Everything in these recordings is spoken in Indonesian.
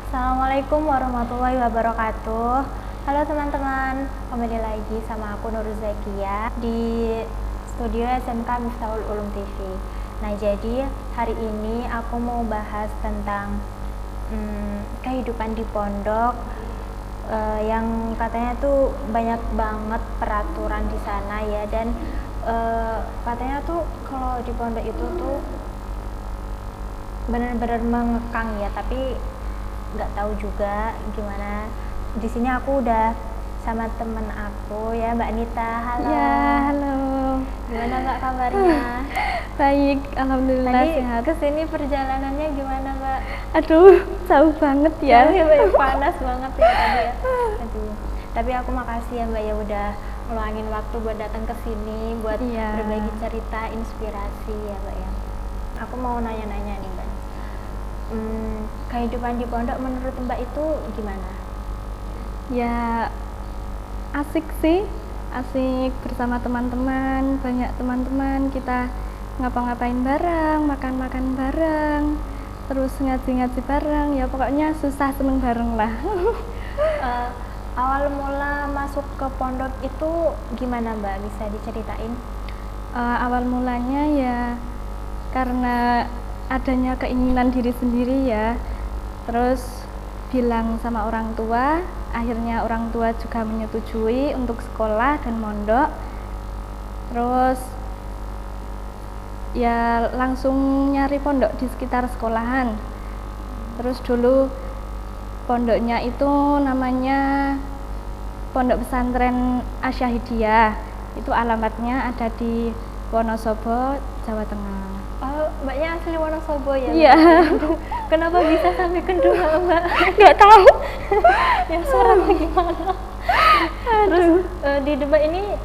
Assalamualaikum warahmatullahi wabarakatuh. Halo teman-teman, kembali lagi sama aku Nur Zakia di studio SMK Miftahul Ulum TV. Nah, jadi hari ini aku mau bahas tentang kehidupan di pondok yang katanya tuh banyak banget peraturan di sana ya, dan katanya tuh kalau di pondok itu tuh benar-benar mengekang ya, tapi nggak tahu juga gimana. Di sini aku udah sama temen aku ya, Mbak Nita. Halo. Ya, halo. Gimana Mbak kabarnya? Baik, alhamdulillah Tadi sehat. kesini perjalanannya gimana Mbak? Aduh, jauh banget ya. Jauh ya, Mbak, panas banget ya tadi ya. Aduh. Tapi aku makasih ya Mbak ya udah ngeluangin waktu buat datang ke sini buat Iya. berbagi cerita, inspirasi ya Mbak ya. Aku mau nanya-nanya nih Mbak. Kehidupan di pondok menurut Mbak itu gimana? Ya, asik sih. Asik bersama teman-teman, banyak teman-teman, kita ngapa-ngapain bareng, makan-makan bareng, terus ngaji-ngaji bareng. Ya pokoknya susah seneng bareng lah. Awal mula masuk ke pondok itu gimana Mbak? Bisa diceritain? Awal mulanya ya karena adanya keinginan diri sendiri ya, terus bilang sama orang tua, akhirnya orang tua juga menyetujui untuk sekolah dan mondok. Terus ya langsung nyari pondok di sekitar sekolahan. Terus dulu pondoknya itu namanya Pondok Pesantren Asyahidiyah. Itu alamatnya ada di Wonosobo, Jawa Tengah. Oh, Mbaknya asli Wonosobo ya? Iya. Kenapa bisa sampai kedua Mbak? Nggak tahu. Ya serem gimana? Terus di Demak ini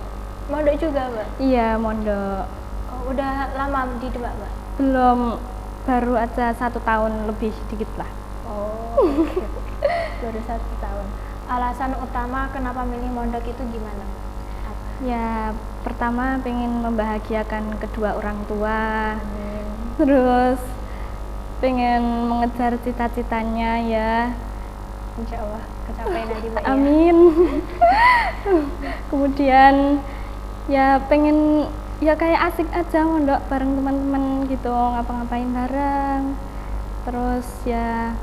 mondok juga Mbak? Iya, mondok. Oh, udah lama di Demak Mbak? Belum, baru aja 1 tahun lebih dikit lah. Oh, baru 1 tahun. Alasan utama kenapa milih mondok itu gimana? Apa? Ya, pertama pengen membahagiakan kedua orang tua. Amin. Terus pengen mengejar cita-citanya ya. Insya Allah kecapai nanti Mbak ya. Amin. Kemudian ya pengen ya kayak asik aja mondok bareng teman-teman gitu, ngapa-ngapain bareng. Terus ya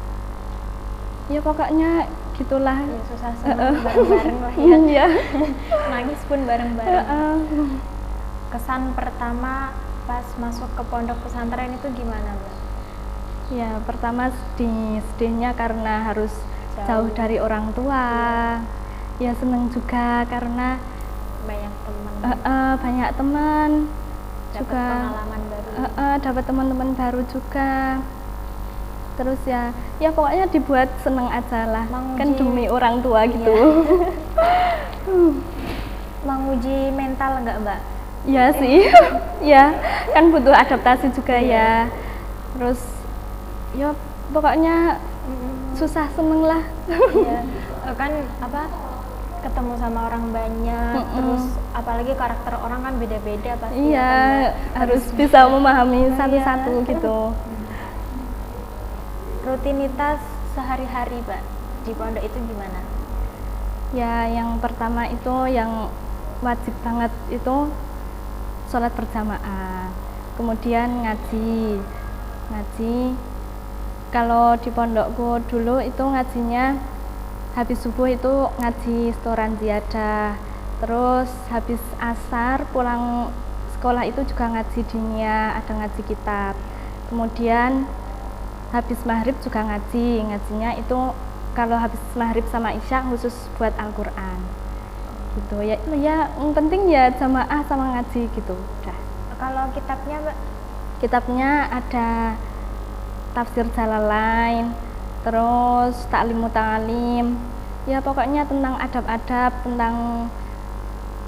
pokoknya gitulah. Ya, susah senang bareng-bareng lah ya. Iya. Nangis pun bareng-bareng. Kesan pertama pas masuk ke pondok pesantren itu gimana Mbak? Ya pertama sedihnya karena harus jauh dari orang tua. Ya seneng juga karena Banyak teman, banyak teman, dapat juga pengalaman baru. dapat teman-teman baru juga. Terus ya pokoknya dibuat seneng aja lah, kan demi orang tua gitu. Menguji mental enggak Mbak? Ya sih. Ya kan butuh adaptasi juga ya. Terus ya pokoknya susah seneng lah. Iya. Kan apa, ketemu sama orang banyak, terus apalagi karakter orang kan beda-beda pasti. Iya, ya kan, Mbak? harus bisa memahami satu-satu gitu. Rutinitas sehari-hari Mbak di pondok itu gimana? Ya yang pertama itu yang wajib banget itu sholat berjamaah, kemudian ngaji. Kalau di pondokku dulu itu ngajinya habis subuh itu ngaji setoran ziyadah, terus habis asar pulang sekolah itu juga ngaji dinia, ada ngaji kitab. Kemudian habis maghrib juga ngajinya itu kalau habis maghrib sama isya khusus buat Al-Quran gitu ya. Yang penting ya jamaah sama ngaji gitu udah. Kalau kitabnya Mbak? Kitabnya ada tafsir Jalalain, terus Ta'lim Muta'alim, ya pokoknya tentang adab-adab, tentang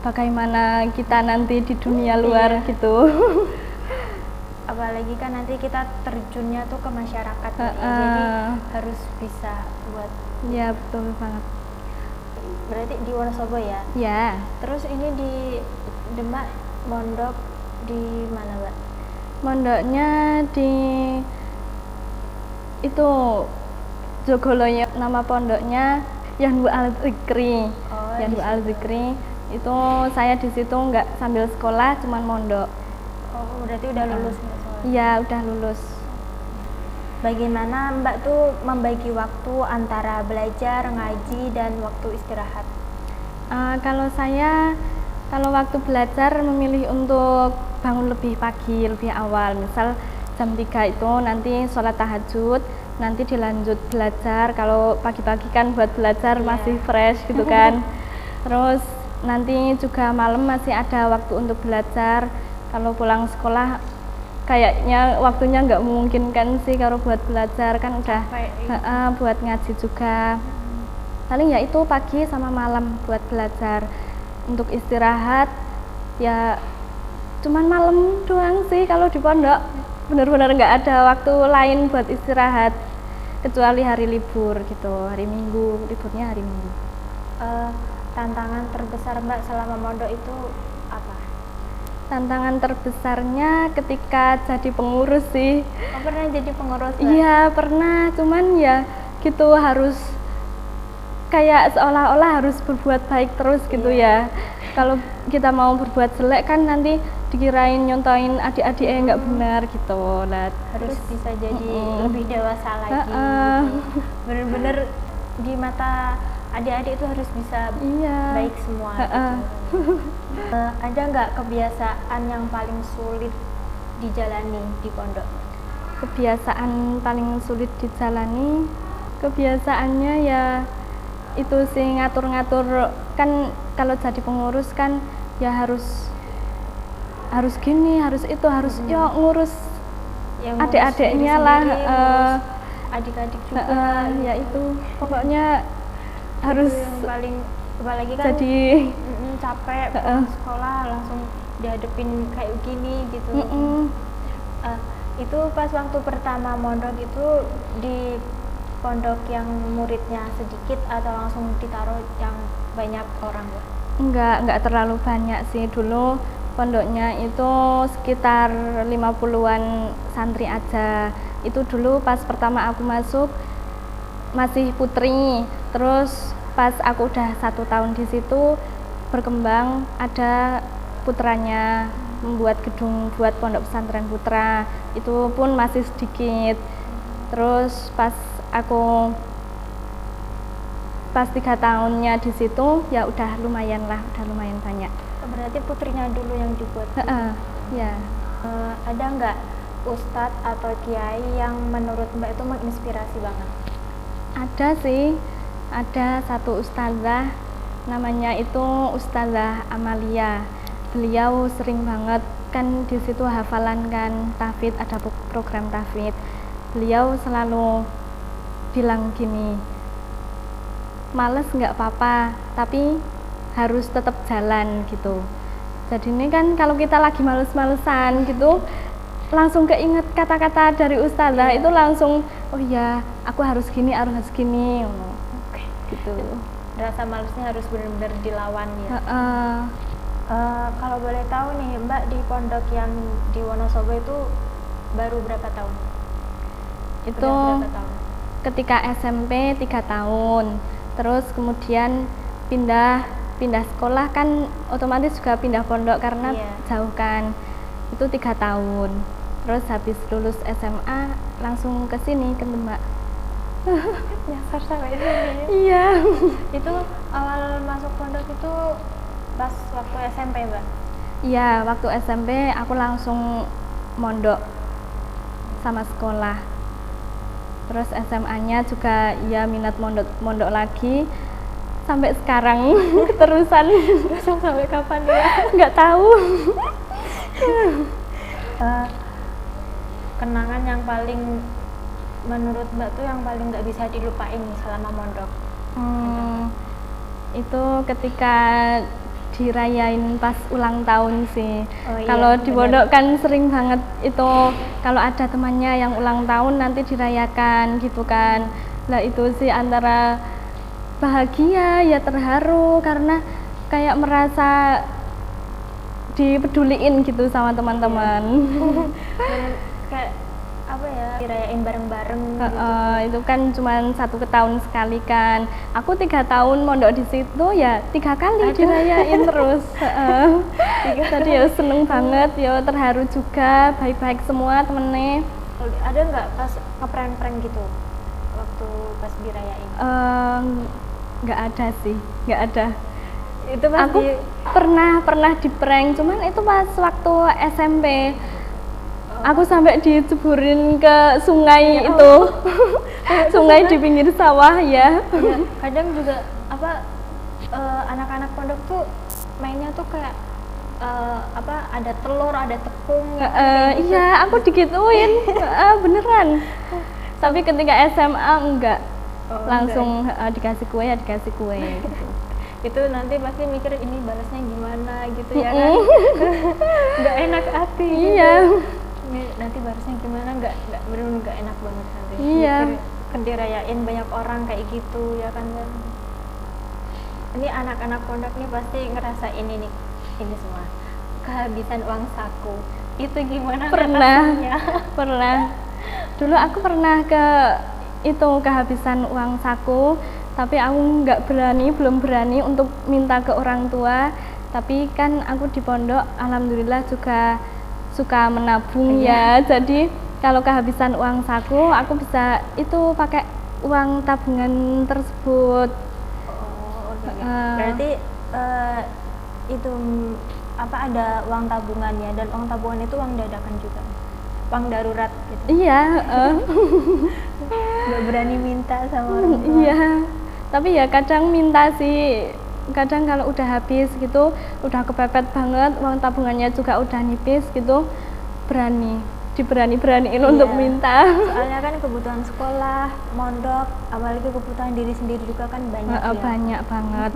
bagaimana kita nanti di dunia luar gitu. Apalagi kan nanti kita terjunnya tuh ke masyarakat ya, jadi harus bisa buat. Ya betul banget. Berarti di Wonosobo ya? Ya. Terus ini di Demak mondok di mana Mbak? Mondoknya di itu Jogoloyo, nama pondoknya Yanbu Al-Zikri. Oh, Yanbu Al-Zikri itu saya di situ nggak sambil sekolah, cuman mondok. Oh, berarti udah lulus nggak soalnya? Iya, udah lulus. Bagaimana Mbak tuh membagi waktu antara belajar, ngaji, dan waktu istirahat? Kalau saya, kalau waktu belajar memilih untuk bangun lebih pagi, lebih awal. Misal jam 3 itu nanti sholat tahajud, nanti dilanjut belajar. Kalau pagi-pagi kan buat belajar masih fresh gitu kan. Terus nanti juga malam masih ada waktu untuk belajar. Kalau pulang sekolah kayaknya waktunya nggak memungkinkan sih kalau buat belajar, kan udah buat ngaji juga. Paling ya itu pagi sama malam buat belajar. Untuk istirahat ya cuman malam doang sih kalau di pondok. Bener-bener nggak ada waktu lain buat istirahat kecuali hari libur gitu, hari Minggu, liburnya hari Minggu. Tantangan terbesar Mbak selama mondok itu apa? Tantangan terbesarnya ketika jadi pengurus sih. Oh, pernah jadi pengurus Mbak? Iya pernah, cuman ya gitu harus kayak seolah-olah harus berbuat baik terus gitu ya. Kalau kita mau berbuat jelek kan nanti dikirain nyontoin adik-adik nggak benar gitu. Harus bisa jadi lebih dewasa lagi gitu. Bener-bener di mata adik-adik itu harus bisa baik semua gitu. Ada nggak kebiasaan yang paling sulit dijalani di pondok? Kebiasaan paling sulit dijalani, kebiasaannya ya itu sih ngatur-ngatur. Kan kalau jadi pengurus kan ya harus gini, harus itu, harus ya ngurus adik-adiknya lah, adik-adik juga. Ya itu pokoknya harus yang paling, apalagi kan jadi capek pulang sekolah langsung dihadepin kayak gini gitu. Itu pas waktu pertama mondok itu di pondok yang muridnya sedikit atau langsung ditaruh yang banyak orang? Enggak terlalu banyak sih. Dulu pondoknya itu sekitar 50-an santri aja. Itu dulu pas pertama aku masuk masih putri. Terus pas aku udah 1 tahun di situ berkembang, ada putranya membuat gedung buat pondok pesantren putra. Itu pun masih sedikit. Terus pas 3 tahunnya di situ ya udah lumayan banyak. Berarti putrinya dulu yang dibuat. Ya. Ada nggak ustadz atau kiai yang menurut Mbak itu menginspirasi banget? Ada sih, ada satu ustazah namanya itu Ustazah Amalia. Beliau sering banget kan di situ hafalan kan tahfidz, ada program tahfidz. Beliau selalu bilang gini, males nggak apa-apa, tapi harus tetap jalan gitu. Jadi ini kan kalau kita lagi males-malesan gitu, langsung keinget kata-kata dari ustazah itu langsung, oh ya aku harus gini gitu. Rasa malesnya harus benar-benar dilawan ya. Kalau boleh tahu nih Mbak, di pondok yang di Wonosobo itu baru berapa tahun? Itu berapa tahun? Ketika SMP 3 tahun, terus kemudian pindah sekolah kan otomatis juga pindah pondok karena jauh kan, itu 3 tahun. Terus habis lulus SMA langsung ke sini ke Demak. Nyasar sampai sini. Iya. Itu awal masuk pondok itu pas waktu SMP Mbak? Iya, waktu SMP aku langsung mondok sama sekolah. Terus SMA-nya juga ya minat mondok lagi sampai sekarang keterusan. Sampai kapan ya? Nggak tahu. Kenangan yang paling menurut Mbak tuh yang paling nggak bisa dilupain selama mondok? Itu ketika dirayain pas ulang tahun sih. Kalau di pondok kan sering banget itu kalau ada temannya yang ulang tahun nanti dirayakan gitu kan. Nah itu sih antara bahagia ya terharu karena kayak merasa dipeduliin gitu sama teman-teman. Kayak apa ya, dirayain bareng-bareng gitu. Itu kan cuma 1 tahun sekali kan. Aku 3 tahun mondok di situ ya 3 kali dirayain terus. Tadi ya seneng banget, ya terharu juga, baik-baik semua temennya. Ada nggak pas ngeprank-prank gitu waktu pas dirayain? Nggak ada sih, nggak ada. Itu pas Aku pernah di prank, cuman itu pas waktu SMP. Aku sampai diceburin ke sungai itu. Sungai di pinggir sawah ya. Kadang juga anak-anak pondok tuh mainnya tuh kayak ada telur, ada tepung. Iya, aku digituin. Beneran. Tapi ketika SMA enggak. Langsung dikasih kue ya dikasih kue gitu. Itu nanti pasti mikir ini balasnya gimana gitu ya kan. Nggak enak hati iya gitu. Nanti balasnya gimana, bener-bener nggak enak banget nanti. Iya. Kan dirayain banyak orang kayak gitu ya kan. Ini anak-anak pondok nih pasti ngerasain ini semua, kehabisan uang saku. Itu gimana? Pernah. Dulu aku pernah kehabisan uang saku, tapi aku belum berani untuk minta ke orang tua. Tapi kan aku di pondok alhamdulillah juga suka menabung ya. Jadi kalau kehabisan uang saku, aku bisa itu pakai uang tabungan tersebut. Berarti itu ada uang tabungannya, dan uang tabungan itu uang dadakan juga, uang darurat gitu. Iya. Nggak berani minta sama orang tua. Iya. Tapi ya kadang minta sih. Kadang kalau udah habis gitu, udah kepepet banget, uang tabungannya juga udah nipis gitu, diberaniin untuk minta. Soalnya kan kebutuhan sekolah, mondok, apalagi kebutuhan diri sendiri juga kan banyak ya. Banyak banget.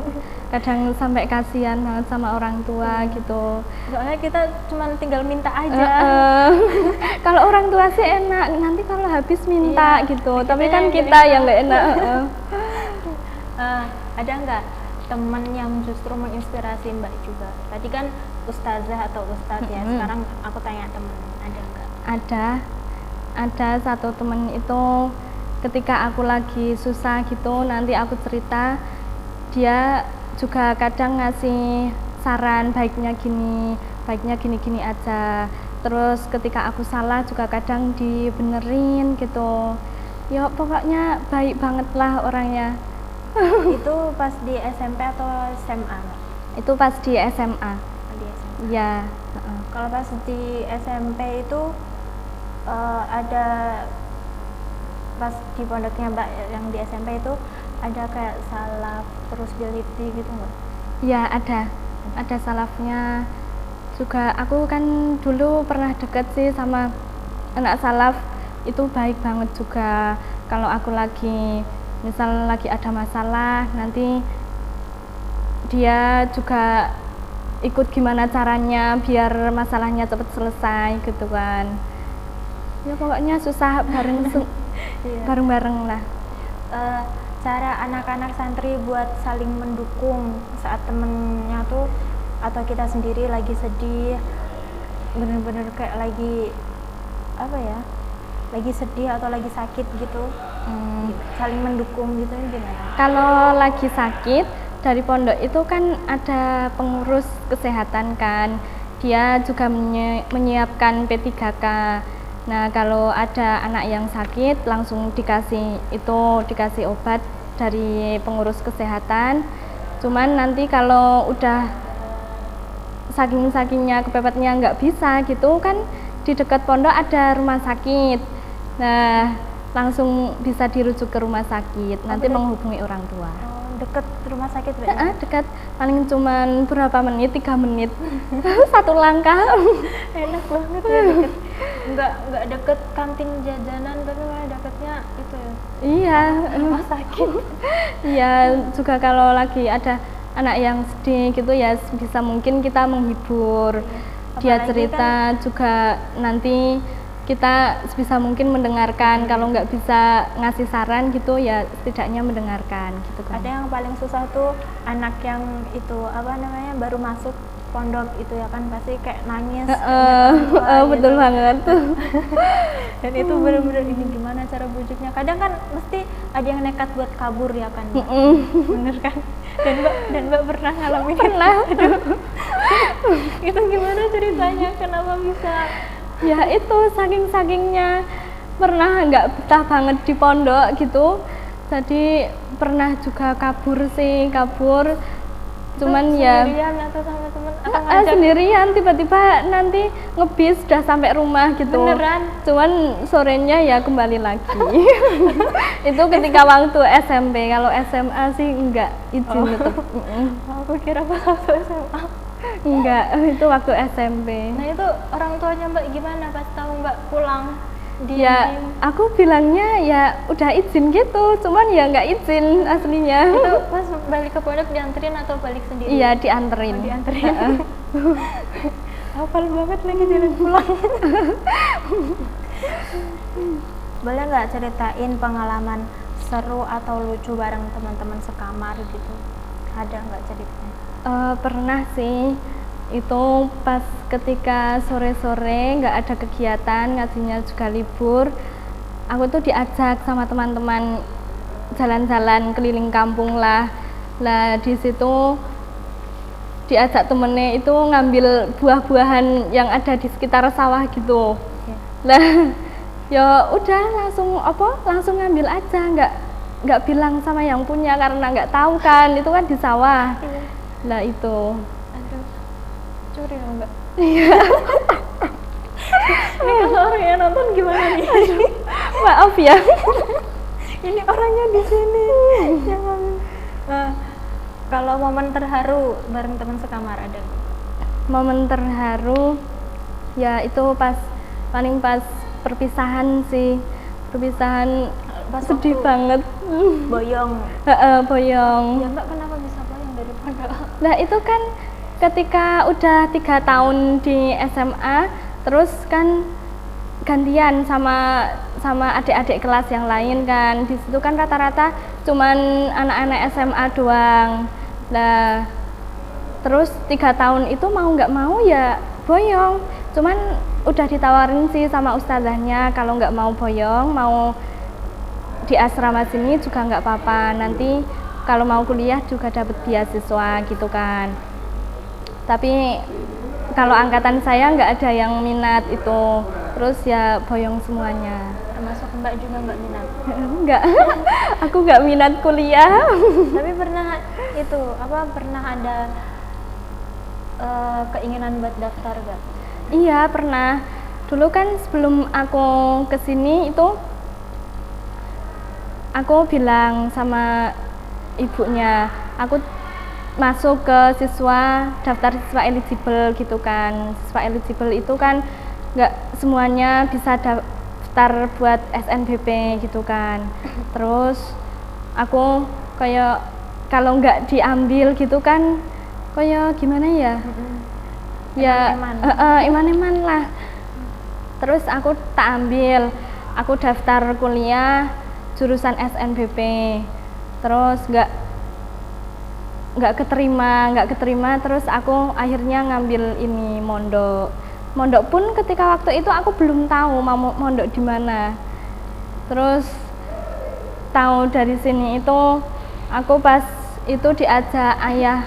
Kadang sampai kasihan banget sama orang tua gitu. Soalnya kita cuma tinggal minta aja. Kalau orang tua sih enak, nanti kalau habis minta gitu. Tapi kan kita yang nggak enak. Ada nggak teman yang justru menginspirasi Mbak juga? Tadi kan ustazah atau ustadz ya, sekarang aku tanya temen, ada nggak? Ada satu temen itu ketika aku lagi susah gitu, nanti aku cerita, dia juga kadang ngasih saran, baiknya gini aja. Terus ketika aku salah juga kadang dibenerin gitu. Ya pokoknya baik banget lah orangnya. Itu pas di SMP atau SMA? Itu pas di SMA. Iya. Kalau pas di SMP itu ada, pas di pondoknya Mbak yang di SMP itu ada kayak salaf terus diliti gitu nggak? Iya ada salafnya juga. Aku kan dulu pernah deket sih sama anak salaf, itu baik banget juga. Kalau aku misal lagi ada masalah, nanti dia juga ikut gimana caranya biar masalahnya cepat selesai gitu kan. Ya pokoknya susah bareng-bareng lah. Cara anak-anak santri buat saling mendukung saat temennya tuh atau kita sendiri lagi sedih, bener-bener kayak lagi lagi sedih atau lagi sakit gitu, saling mendukung gitu gimana? Kalau lagi sakit, dari pondok itu kan ada pengurus kesehatan kan, dia juga menyiapkan P3K. Nah kalau ada anak yang sakit langsung dikasih obat dari pengurus kesehatan. Cuman nanti kalau udah saking-sakingnya kepepetnya nggak bisa gitu kan, di dekat pondok ada rumah sakit. Nah langsung bisa dirujuk ke rumah sakit, nanti menghubungi orang tua. Deket rumah sakit berarti? Dekat, paling cuman berapa menit, 3 menit. 1 langkah. Enak banget ya, deket. Nggak deket kantin jajanan, tapi malah deketnya itu ya? Iya, rumah sakit. Iya, juga kalau lagi ada anak yang sedih gitu ya, bisa mungkin kita menghibur. Dia cerita kan, juga nanti kita sebisa mungkin mendengarkan. Kalau nggak bisa ngasih saran gitu ya setidaknya mendengarkan gitu kan. Ada yang paling susah tuh anak yang itu baru masuk pondok itu ya kan pasti kayak nangis ingat orang tua betul gitu. banget. Dan itu bener-bener ini gimana cara bujuknya, kadang kan mesti ada yang nekat buat kabur ya kan Mbak? Bener kan, dan mbak pernah ngalamin Pernah. Aduh. Itu gimana ceritanya, kenapa bisa Ya itu saking-sakingnya pernah nggak betah banget di pondok gitu, jadi pernah juga kabur, cuman ya sendirian atau sama temen atau ngajak? sendirian, tiba-tiba nanti ngebis udah sampai rumah gitu. Beneran? Cuman sorenya ya kembali lagi. Itu ketika waktu SMP, kalau SMA sih enggak izin tetep. Aku kira pas waktu SMA. Enggak, itu waktu SMP. Nah itu orang tuanya mbak gimana pas tahu mbak pulang? Ya aku bilangnya ya udah izin gitu, cuman ya nggak izin aslinya. Itu pas balik ke pondok dianterin atau balik sendiri? Iya dianterin. Dianterin. Hafal banget lagi jalan pulang. Boleh nggak ceritain pengalaman seru atau lucu bareng teman-teman sekamar gitu? Ada nggak ceritanya? Pernah sih, itu pas ketika sore-sore nggak ada kegiatan, ngajinya juga libur, aku tuh diajak sama teman-teman jalan-jalan keliling kampung lah. Di situ diajak temennya itu ngambil buah-buahan yang ada di sekitar sawah gitu. Ya udah langsung ngambil aja, nggak bilang sama yang punya karena nggak tahu kan itu kan di sawah. Itu Aduh, curi dong mbak. Iya. Ini kalau orang yang nonton gimana nih? Maaf ya. Ini orangnya di sini. Jangan. Kalau momen terharu bareng teman sekamar ada nggak? Momen terharu ya itu paling pas perpisahan sih. Perpisahan Pas sedih waktu banget. Boyong. Boyong. Ya mbak kenapa bisa boyong dari pondok? Nah itu kan ketika udah 3 tahun di SMA, terus kan gantian sama adik-adik kelas yang lain kan. Di situ kan rata-rata cuman anak-anak SMA doang. Terus 3 tahun itu mau nggak mau ya boyong. Cuman udah ditawarin sih sama ustazahnya kalau nggak mau boyong, mau di asrama sini juga nggak apa-apa. Nanti kalau mau kuliah juga dapat beasiswa gitu kan. Tapi kalau angkatan saya nggak ada yang minat itu, terus ya boyong semuanya. Termasuk mbak juga nggak minat? Enggak, aku nggak minat kuliah. Tapi pernah ada keinginan buat daftar nggak? Iya pernah. Dulu kan sebelum aku kesini itu aku bilang sama ibunya, aku masuk ke daftar siswa eligible gitu kan. Siswa eligible itu kan nggak semuanya bisa daftar buat SNBP gitu kan. Terus aku kayak kalau nggak diambil gitu kan kayak gimana ya? Ya iman-iman lah. Terus aku tak ambil, aku daftar kuliah jurusan SNBP. Terus nggak keterima, terus aku akhirnya ngambil ini mondok pun ketika waktu itu aku belum tahu mau mondok di mana. Terus tahu dari sini itu aku pas itu diajak ayah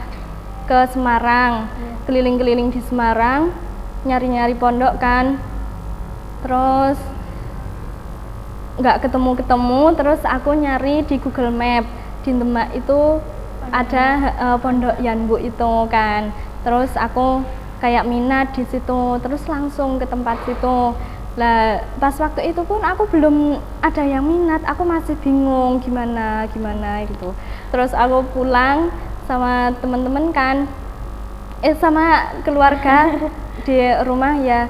ke Semarang, keliling-keliling di Semarang nyari-nyari pondok kan. Terus nggak ketemu, terus aku nyari di Google Map di Demak itu ada pondok Yanbu itu kan. Terus aku kayak minat di situ, terus langsung ke tempat situ. Pas waktu itu pun aku belum ada yang minat, aku masih bingung gimana gitu. Terus aku pulang sama teman-teman kan, sama keluarga di rumah ya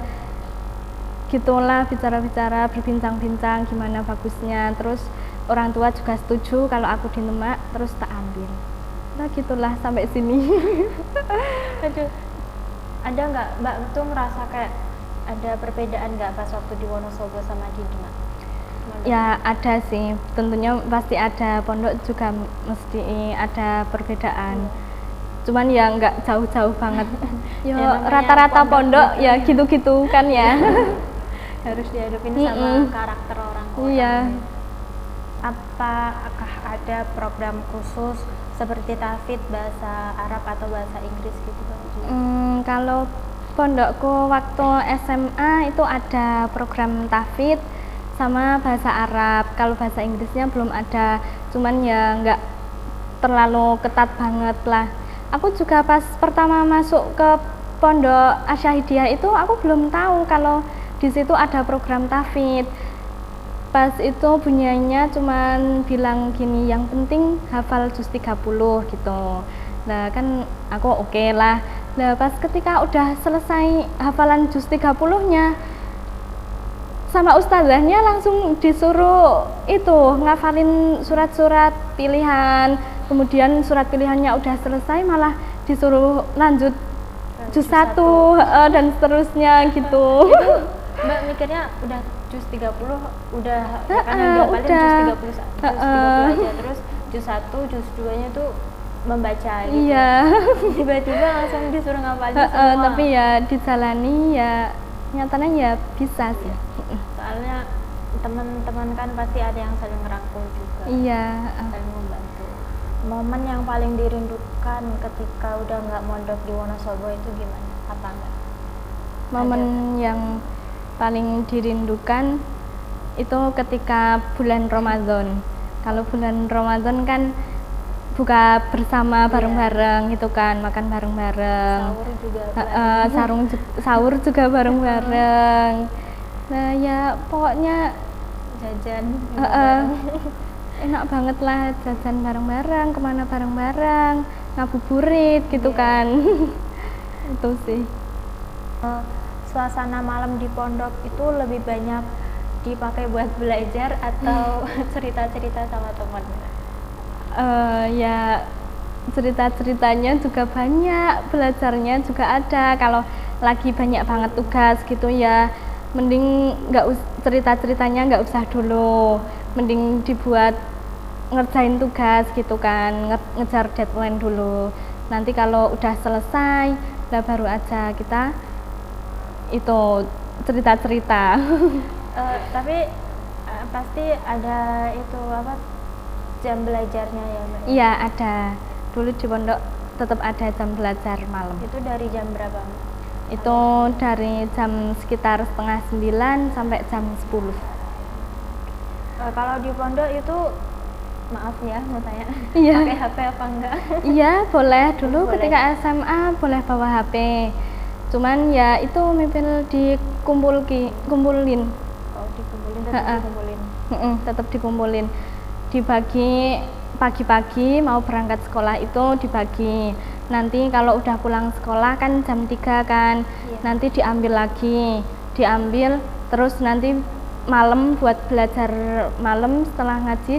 gitulah, bicara-bicara, berbincang-bincang gimana bagusnya. Terus orang tua juga setuju kalau aku di Demak, terus tak ambil. Gitulah sampai sini. Aduh, ada nggak mbak tuh merasa kayak ada perbedaan nggak pas waktu di Wonosobo sama di Demak? Ya ada sih, tentunya pasti ada. Pondok juga mesti ada perbedaan. cuman ya nggak jauh-jauh banget. Yo Ya, namanya rata-rata pondok gitu. ya gitu-gitu kan ya. Harus dihadapin sama karakter orang-orang. Iya. Apakah ada program khusus seperti tahfidz bahasa Arab atau bahasa Inggris gitu Mbak? Kalau pondokku waktu SMA itu ada program tahfidz sama bahasa Arab. Kalau bahasa Inggrisnya belum ada, cuman ya nggak terlalu ketat banget lah. Aku juga pas pertama masuk ke pondok Asyahidiyah itu aku belum tahu kalau di situ ada program tahfidz. Pas itu bunyinya cuman bilang gini, yang penting hafal juz 30 gitu. Nah kan aku oke lah. Nah pas ketika udah selesai hafalan juz 30-nya sama ustazahnya langsung disuruh itu ngafalin surat-surat pilihan, kemudian surat pilihannya udah selesai malah disuruh lanjut juz 1 dan seterusnya gitu. Mbak mikirnya udah juz 30 udah ya kan yang dihafalin udah. juz 30 aja, terus juz 1, juz 2 nya tuh membaca gitu. Iya. Tiba-tiba langsung disuruh ngapalin semua. Tapi ya dijalani ya nyatanya ya bisa sih. Soalnya teman-teman kan pasti ada yang saling ngerangkul juga. Iya. Saling membantu. Momen yang paling dirindukan ketika udah nggak mondok di Wonosobo itu gimana? Apa enggak? Momen yang paling dirindukan itu ketika bulan Ramadan. Kalau bulan Ramadan kan buka bersama bareng-bareng gitu kan, makan bareng-bareng. Sahur juga. Sahur juga bareng-bareng. Nah ya pokoknya Jajan. enak banget lah jajan bareng-bareng, kemana bareng-bareng, ngabuburit gitu kan. Itu sih. Suasana malam di pondok itu lebih banyak dipakai buat belajar atau cerita-cerita sama teman? Ya cerita-ceritanya juga banyak, belajarnya juga ada. Kalau lagi banyak banget tugas gitu ya mending cerita-ceritanya nggak usah dulu, mending dibuat ngerjain tugas gitu kan, ngejar deadline dulu. Nanti kalau udah selesai lah baru aja kita itu cerita-cerita. Tapi pasti ada itu apa, jam belajarnya ya Mbak? Iya ada, dulu di pondok tetap ada jam belajar malam. Itu dari jam berapa Mbak? Itu dari jam sekitar 8:30 sampai jam 10. Kalau di pondok itu, maaf ya mau tanya, Iya. pakai HP apa enggak? Iya boleh, dulu Boleh. ketika SMA boleh bawa HP, cuman ya itu mipil dikumpulin. Oh dikumpulin, tetap dikumpulin. Tetap dikumpulin, dibagi pagi-pagi mau berangkat sekolah itu dibagi. Nanti kalau udah pulang sekolah kan jam 3 kan, nanti diambil lagi, terus nanti malam buat belajar malam setelah ngaji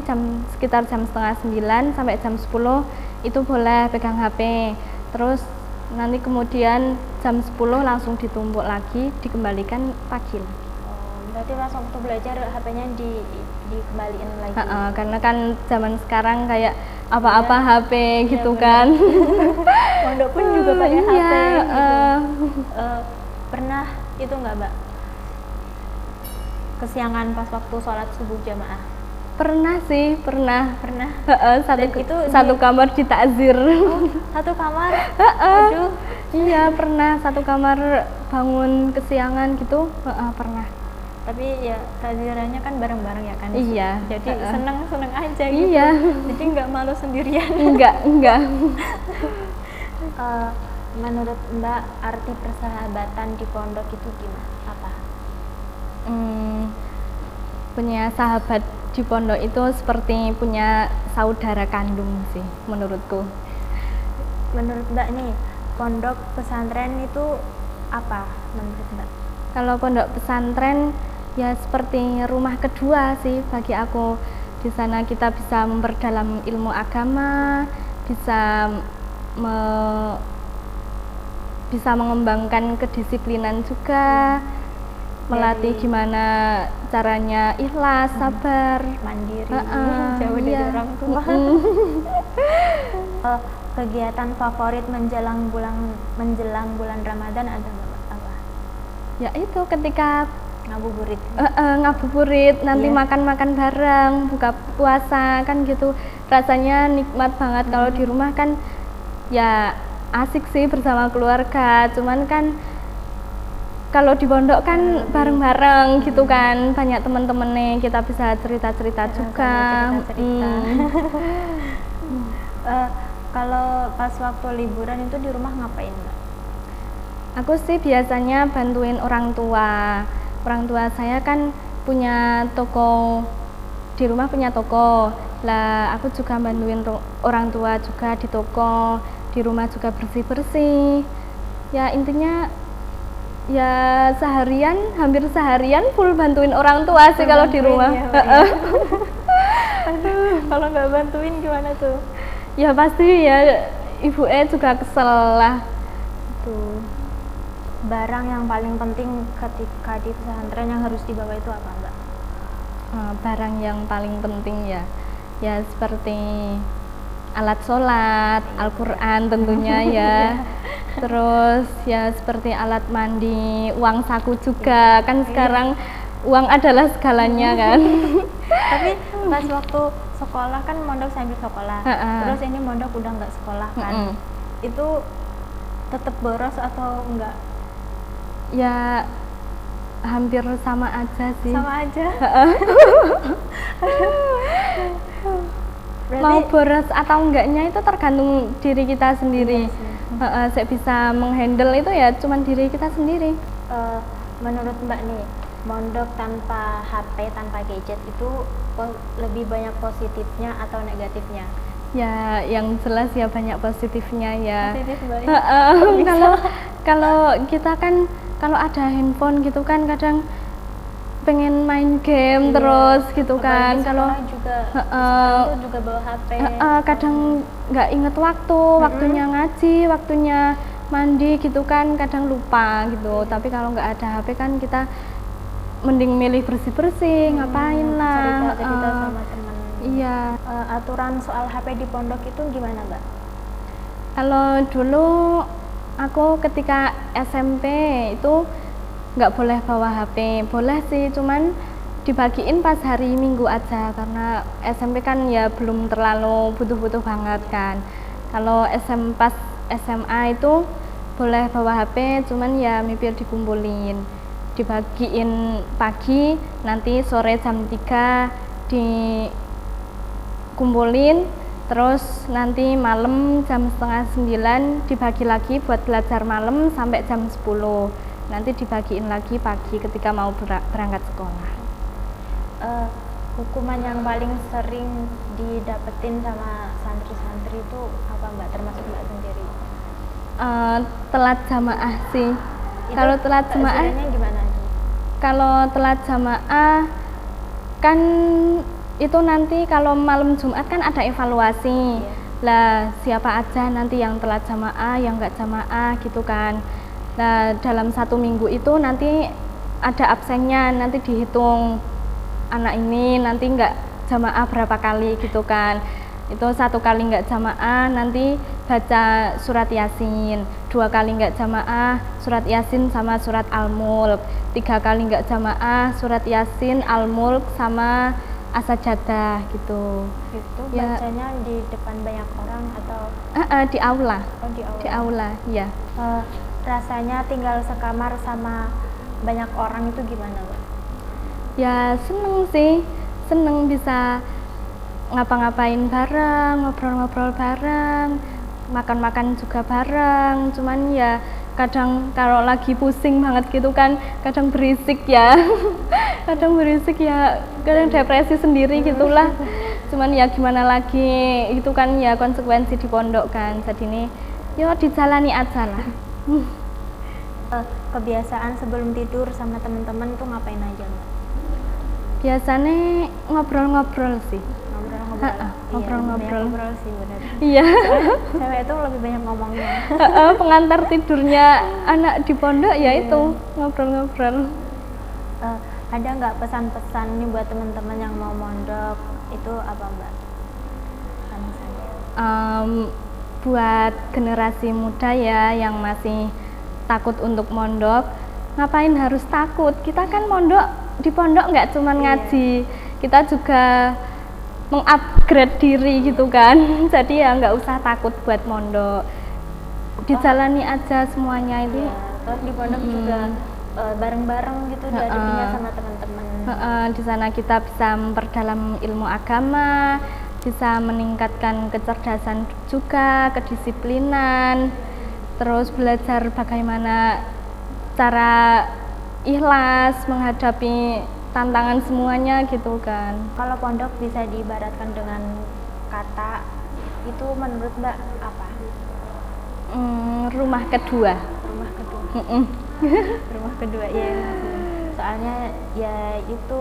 sekitar jam 8:30 sampai jam 10 itu boleh pegang HP. Terus nanti kemudian jam 10 langsung ditumpuk lagi, dikembalikan pagi lagi. Berarti langsung waktu belajar HP-nya dikembaliin lagi. Karena kan zaman sekarang kayak apa-apa HP gitu kan. Pondok pun juga pakai HP Iya, gitu. Pernah itu nggak Mbak, kesiangan pas waktu sholat subuh jamaah? Pernah sih, pernah. Satu di- kamar di takzir. Satu kamar? Aduh. Iya pernah, satu kamar bangun kesiangan gitu. Pernah. Tapi ya takzirannya kan bareng-bareng ya kan? Iya. Jadi seneng-seneng aja gitu. Iya. Jadi nggak malu sendirian. Enggak. Menurut Mbak, arti persahabatan di pondok itu gimana? Apa? Punya sahabat di pondok itu seperti punya saudara kandung sih menurutku. Menurut Mbak nih, pondok pesantren itu apa menurut Mbak? Kalau pondok pesantren ya seperti rumah kedua sih bagi aku. Di sana kita bisa memperdalam ilmu agama, bisa mengembangkan kedisiplinan juga, melatih gimana caranya ikhlas, sabar, Mandiri, jauh dari iya. orang tua. kegiatan favorit menjelang bulan Ramadan ada nggak Mbak? Apa? Ya itu ketika Ngabuburit. ngabuburit, nanti Iya. makan-makan bareng, buka puasa kan gitu. Rasanya nikmat banget. Kalau di rumah kan ya asik sih bersama keluarga, cuman kan kalau di pondok kan bareng-bareng gitu kan, banyak teman-temannya, kita bisa cerita-cerita juga. Cerita-cerita. Kalau pas waktu liburan itu di rumah ngapain Mbak? Aku sih biasanya bantuin orang tua. Orang tua saya kan punya toko, di rumah punya toko. Lah aku juga bantuin orang tua juga di toko, di rumah juga bersih-bersih. Ya intinya ya hampir seharian full bantuin orang tua sih kalau di rumah. Ya, Mbak, ya. Aduh, kalau nggak bantuin gimana tuh? Ya pasti ya ibu juga kesel lah. Tuh. Barang yang paling penting ketika di pesantren yang harus dibawa itu apa Mbak? Barang yang paling penting ya seperti alat sholat, Al-Quran tentunya ya. Terus ya seperti alat mandi, uang saku juga, kan sekarang uang adalah segalanya kan. Tapi pas waktu sekolah kan mondok sambil sekolah, terus ini mondok udah nggak sekolah kan, itu tetap boros atau enggak? Ya hampir sama aja sih. Sama aja. Berarti, mau boros atau enggaknya itu tergantung diri kita sendiri. Saya bisa menghandle itu ya cuman diri kita sendiri. Menurut Mbak nih, mondok tanpa HP, tanpa gadget itu lebih banyak positifnya atau negatifnya? Ya yang jelas ya banyak positifnya ya. Positif Mbak. Kalau kita kan kalau ada handphone gitu kan kadang pengen main game terus gitu kan. Kalau juga bawa HP. Kadang nggak inget waktunya ngaji, waktunya mandi gitu kan, kadang lupa gitu. Tapi kalau nggak ada HP kan kita mending milih bersih-bersih, ngapain lah. Cerita sama teman. Iya. Aturan soal HP di pondok itu gimana Mbak? Kalau dulu aku ketika SMP itu nggak boleh bawa HP, boleh sih cuman dibagiin pas hari Minggu aja karena SMP kan ya belum terlalu butuh-butuh banget kan. Kalau pas SMA itu boleh bawa HP cuman ya mipir dikumpulin, dibagiin pagi, nanti sore jam 3 dikumpulin, terus nanti malam jam setengah 9 dibagi lagi buat belajar malam sampai jam 10, nanti dibagiin lagi pagi ketika mau berangkat sekolah. Hukuman yang paling sering didapetin sama santri-santri itu apa Mbak, termasuk Mbak sendiri? Telat jamaah sih. Kalau telat jamaah gimana? Kalau telat jamaah kan itu nanti kalau malam Jumat kan ada evaluasi. Lah siapa aja nanti yang telat jamaah, yang nggak jamaah gitu kan. Nah dalam 1 minggu itu nanti ada absennya, nanti dihitung anak ini nanti nggak jamaah berapa kali gitu kan. Itu 1 kali nggak jamaah nanti baca surat Yasin, 2 kali nggak jamaah surat Yasin sama surat Al-Mulk, 3 kali nggak jamaah surat Yasin, Al-Mulk sama As-Sajadah gitu. Itu bacanya di depan banyak orang atau di aula? Di aula, ya. Rasanya tinggal sekamar sama banyak orang itu gimana Mbak? Ya seneng sih, seneng bisa ngapa-ngapain bareng, ngobrol-ngobrol bareng, makan-makan juga bareng. Cuman ya kadang kalau lagi pusing banget gitu kan, kadang berisik ya. Kadang berisik ya, kadang depresi sendiri gitulah. Cuman ya gimana lagi, itu kan ya konsekuensi di pondok kan. Jadi ini yo dijalani aja lah. Kebiasaan sebelum tidur sama teman-teman tuh ngapain aja Mbak? Biasanya ngobrol-ngobrol sih. Ngobrol sih benar. Iya. Cewek itu lebih banyak ngomongnya. Pengantar tidurnya anak di pondok ya itu ngobrol-ngobrol. Ada nggak pesan-pesan nih buat teman-teman yang mau mondok itu apa Mbak? buat generasi muda ya yang masih takut untuk mondok, ngapain harus takut? Kita kan mondok di pondok nggak cuma ngaji, kita juga mengupgrade diri gitu kan. Jadi ya nggak usah takut buat mondok, dijalani aja semuanya itu. Terus di pondok juga bareng-bareng gitu diadapinya sama teman-teman. Di sana kita bisa memperdalam ilmu agama, bisa meningkatkan kecerdasan juga, kedisiplinan, terus belajar bagaimana cara ikhlas menghadapi tantangan semuanya gitu kan. Kalau pondok bisa diibaratkan dengan kata itu menurut Mbak apa? Rumah kedua. Rumah kedua. Rumah kedua ya. Soalnya ya itu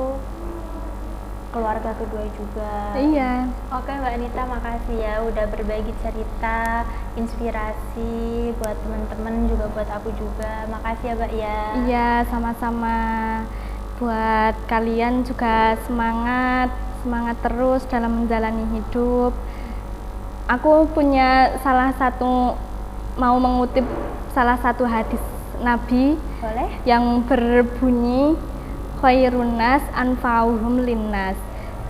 keluarga kedua juga. Iya. Oke Mbak Anita, makasih ya udah berbagi cerita, inspirasi buat teman-teman juga buat aku juga. Makasih ya Mbak ya. Iya, sama-sama. Buat kalian juga semangat terus dalam menjalani hidup. Aku punya mau mengutip salah satu hadis Nabi. Boleh? Yang berbunyi khairun nas anfa'uhum linnas.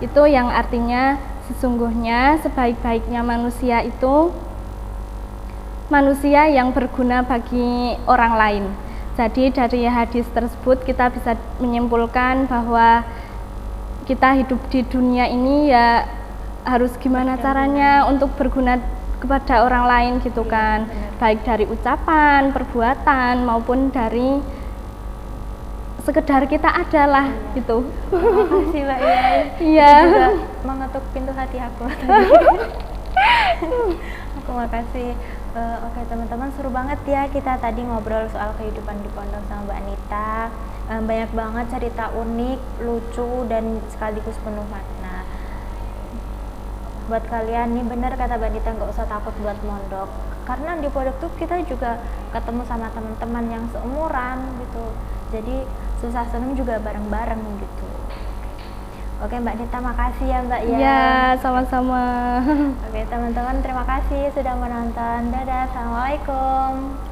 Itu yang artinya sesungguhnya sebaik-baiknya manusia itu manusia yang berguna bagi orang lain. Jadi dari hadis tersebut kita bisa menyimpulkan bahwa kita hidup di dunia ini ya harus gimana caranya untuk berguna kepada orang lain gitu kan. Baik dari ucapan, perbuatan maupun dari sekedar kita adalah gitu. Terima kasih Mbak ya. Iya. Juga mengetuk pintu hati aku tadi. Aku makasih. Oke teman-teman, seru banget ya kita tadi ngobrol soal kehidupan di pondok sama Mbak Anita. Banyak banget cerita unik, lucu dan sekaligus penuh makna. Buat kalian nih bener kata Mbak Anita, nggak usah takut buat mondok. Karena di pondok tuh kita juga ketemu sama teman-teman yang seumuran gitu. Jadi susah seneng juga bareng-bareng gitu. Oke Mbak Nita, makasih ya Mbak ya. Iya, sama-sama. Oke teman-teman, terima kasih sudah menonton. Dadah, assalamualaikum.